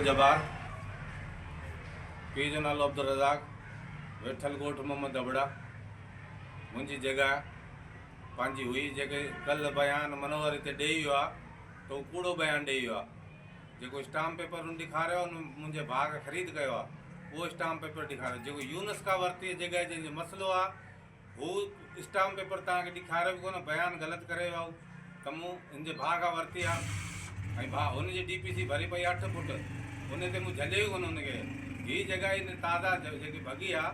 जबार पी जो नालो अब्दुल रज़ाक वेठल ॻोठ मोहम्मद अबड़ा मुंहिंजी जगह पंहिंजी हुई जेके कल बयान मनोहर हिते ॾेई वियो आहे त उहो कूड़ो बयान ॾेई वियो आहे। जेको स्टाम्प पेपर हुन ॾेखारियो आहे उन मुंहिंजे भाउ खे ख़रीद कयो आहे उहो स्टाम्प पेपर ॾेखारियो। जेको यूनुस खां वरिती जॻह जंहिंजो मसइलो आहे हू स्टाम्प पेपर तव्हांखे ॾेखारियो बि कोन, बयानु ग़लति करे वियो त मूं हिनजे भाउ खां वरिती आहे ऐं भाउ हुनजी DPC भरी पई 8 फुट, उन ते मूं झलियो कोन हुनखे। हीअ जॻह इन ताज़ा जेकी भॻी आहे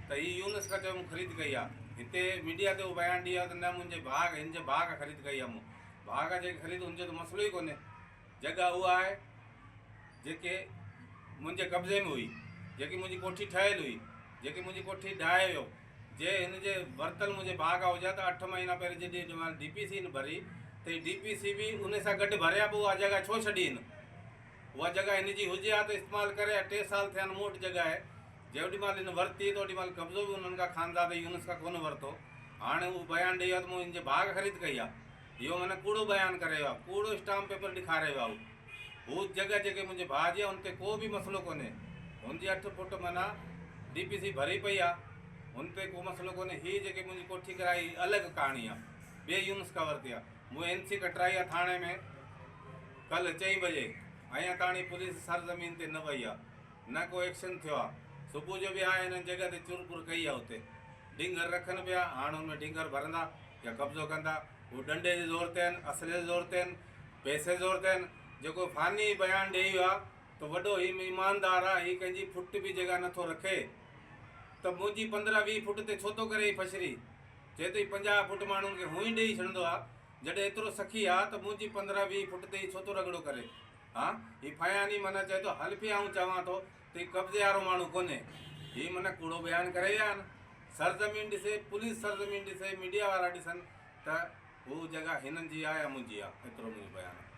त हीअ यूनुस खां चयो मूं ख़रीद कई आहे। हिते मीडिया ते उहो बयानु ॾियो आहे त न मुंहिंजे भाउ हिन जे भाउ खां ख़रीद कई आहे। मूं भाउ खां जेके ख़रीद हुनजो त मसइलो ई कोन्हे। जॻह उहा आहे जेके मुंहिंजे कब्ज़े में हुई, जेकी मुंहिंजी कोठी ठहियलु हुई, जेकी मुंहिंजी कोठी ढाहे वियो। जे हिनजे वरितलु मुंहिंजे भाउ खां हुजे त 8 महीना पहिरीं जॾहिं मां DPC न भरी त हीअ DPC बि उन सां गॾु भरिया पोइ उहा जॻह छो छॾी न? उहा जॻह हिनजी हुजे हा त इस्तेमालु करे 3 साल थिया आहिनि मूं वटि जॻह आहे। जेॾी महिल हिन वरिती त ओॾी महिल कब्ज़ो बि उन्हनि खां खानदाद यूनुस खां कोन वरितो। हाणे उहो बयानु ॾेई वियो आहे त मूं हिनजे भाउ खे ख़रीद कई आहे। इहो माना कूड़ो बयानु करे वियो आहे, कूड़ो स्टाम्प पेपर ॾेखारे वियो आहे। हू जॻह जेके मुंहिंजे भाउ जी आहे उन ते को बि मसइलो कोन्हे। हुनजी 8 फुट माना DPC भरी पई आहे, हुन ते को मसइलो कोन्हे। हीअ जेके मुंहिंजी कोठी कराई अलॻि कहाणी आहे, ॿिए यूनुस खां वरिती आहे। मूं NC कटराई आहे थाणे में कल्ह 4 बजे, अञा ताणी पुलिस सरज़मीन ते न वई आहे, न को एक्शन थियो आहे। सुबुह जो बि हाणे हिन जॻह ते चुरपुर कई आहे, हुते ढिंगर रखनि पिया। हाणे हुन में ढिंगर भरंदा या कब्ज़ो कंदा। उहो डंडे जे ज़ोर ते आहिनि, असले जे ज़ोर ते आहिनि, पैसे ज़ोर ते आहिनि। जेको फ़ानी बयानु ॾेई वियो आहे त वॾो ही ईमानदार आहे, हीअ कंहिंजी फुट बि जॻह नथो रखे त मुंहिंजी 15-20 फुट ते छो थो करे? ही फछरी चए थो 50 फुट माण्हुनि खे हूअं ई ॾेई छॾींदो आहे। जॾहिं एतिरो सखी आहे त मुंहिंजी 15-20 फुट ते छो थो रगड़ो करे? हा, हीअ फयानी माना चए थो हल पिया आऊं चवां थो त हीअ कब्ज़े वारो माण्हू कोन्हे। हीअ माना कूड़ो बयानु करे विया आहिनि। सरज़मीन ॾिसे, पुलिस सरज़मीन ॾिसे, मीडिया वारा ॾिसनि त हू जॻह हिननि जी आहे या मुंहिंजी आहे। एतिरो मुंहिंजो बयानु आहे।